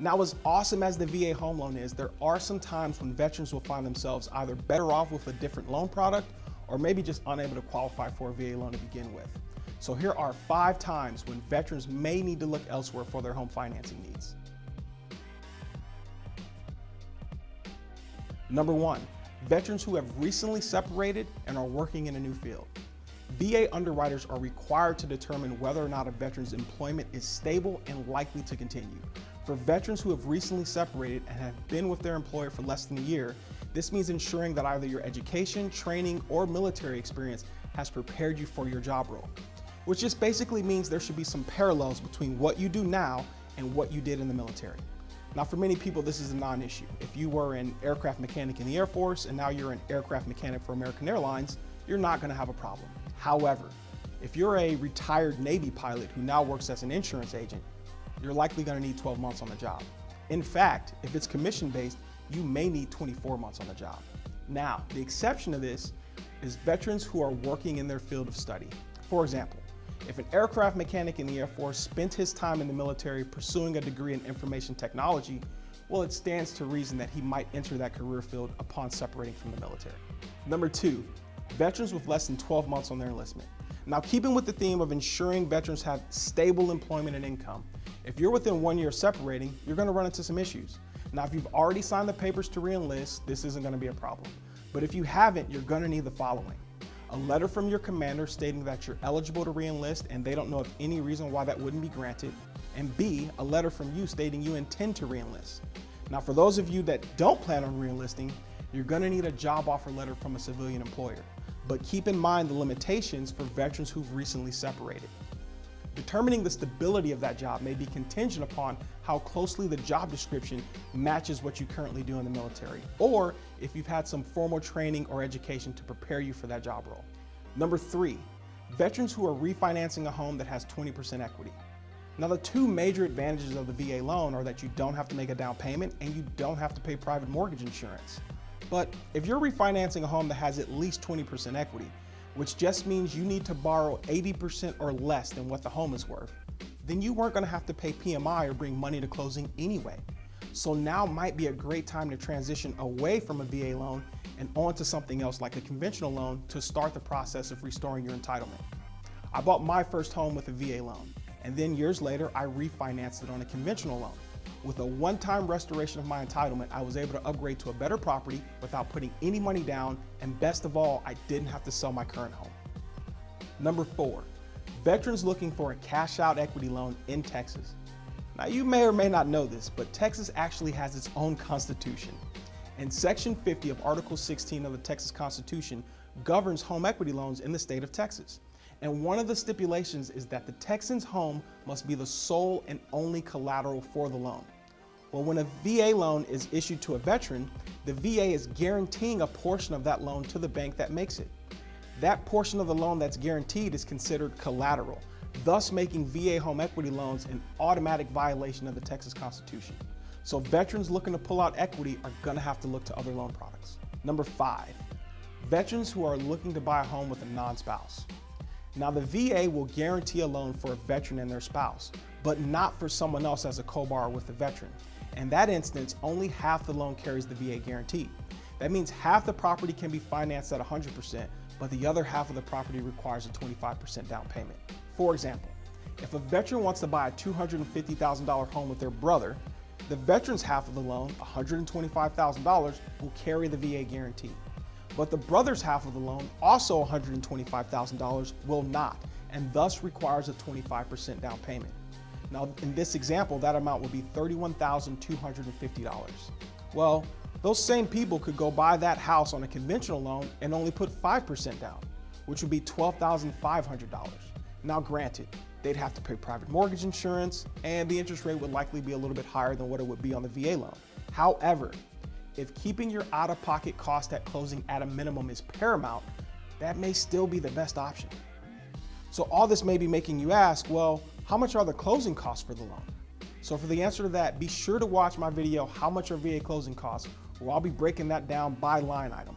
Now, as awesome as the VA home loan is, there are some times when veterans will find themselves either better off with a different loan product or maybe just unable to qualify for a VA loan to begin with. So here are 5 times when veterans may need to look elsewhere for their home financing needs. Number 1, veterans who have recently separated and are working in a new field. VA underwriters are required to determine whether or not a veteran's employment is stable and likely to continue. For veterans who have recently separated and have been with their employer for less than a year, this means ensuring that either your education, training, or military experience has prepared you for your job role, which just basically means there should be some parallels between what you do now and what you did in the military. Now, for many people, this is a non-issue. If you were an aircraft mechanic in the Air Force and now you're an aircraft mechanic for American Airlines, you're not going to have a problem. However, if you're a retired Navy pilot who now works as an insurance agent, you're likely going to need 12 months on the job. In fact, if it's commission-based, you may need 24 months on the job. Now, the exception to this is veterans who are working in their field of study. For example, if an aircraft mechanic in the Air Force spent his time in the military pursuing a degree in information technology, well, it stands to reason that he might enter that career field upon separating from the military. Number 2, veterans with less than 12 months on their enlistment. Now, keeping with the theme of ensuring veterans have stable employment and income, if you're within 1 year of separating, you're going to run into some issues. Now, if you've already signed the papers to re-enlist, this isn't going to be a problem. But if you haven't, you're going to need the following: a letter from your commander stating that you're eligible to re-enlist and they don't know of any reason why that wouldn't be granted, and B, a letter from you stating you intend to re-enlist. Now, for those of you that don't plan on re-enlisting, you're going to need a job offer letter from a civilian employer. But keep in mind the limitations for veterans who've recently separated. Determining the stability of that job may be contingent upon how closely the job description matches what you currently do in the military, or if you've had some formal training or education to prepare you for that job role. Number 3, veterans who are refinancing a home that has 20% equity. Now, the 2 major advantages of the VA loan are that you don't have to make a down payment and you don't have to pay private mortgage insurance. But if you're refinancing a home that has at least 20% equity, which just means you need to borrow 80% or less than what the home is worth, then you weren't going to have to pay PMI or bring money to closing anyway. So now might be a great time to transition away from a VA loan and onto something else like a conventional loan to start the process of restoring your entitlement. I bought my first home with a VA loan, and then years later, I refinanced it on a conventional loan. With a one-time restoration of my entitlement, I was able to upgrade to a better property without putting any money down, and best of all, I didn't have to sell my current home. Number 4, veterans looking for a cash-out equity loan in Texas. Now, you may or may not know this, but Texas actually has its own constitution. And Section 50 of Article 16 of the Texas Constitution governs home equity loans in the state of Texas. And one of the stipulations is that the Texan's home must be the sole and only collateral for the loan. Well, when a VA loan is issued to a veteran, the VA is guaranteeing a portion of that loan to the bank that makes it. That portion of the loan that's guaranteed is considered collateral, thus making VA home equity loans an automatic violation of the Texas Constitution. So veterans looking to pull out equity are going to have to look to other loan products. Number 5, veterans who are looking to buy a home with a non-spouse. Now, the VA will guarantee a loan for a veteran and their spouse, but not for someone else as a co-borrower with the veteran. In that instance, only half the loan carries the VA guarantee. That means half the property can be financed at 100%, but the other half of the property requires a 25% down payment. For example, if a veteran wants to buy a $250,000 home with their brother, the veteran's half of the loan, $125,000, will carry the VA guarantee. But the brother's half of the loan, also $125,000, will not, and thus requires a 25% down payment. Now, in this example, that amount would be $31,250. Well, those same people could go buy that house on a conventional loan and only put 5% down, which would be $12,500. Now, granted, they'd have to pay private mortgage insurance, and the interest rate would likely be a little bit higher than what it would be on the VA loan. However, if keeping your out-of-pocket cost at closing at a minimum is paramount, that may still be the best option. So all this may be making you ask, well, how much are the closing costs for the loan? So for the answer to that, be sure to watch my video, How Much Are VA Closing Costs, where I'll be breaking that down by line item.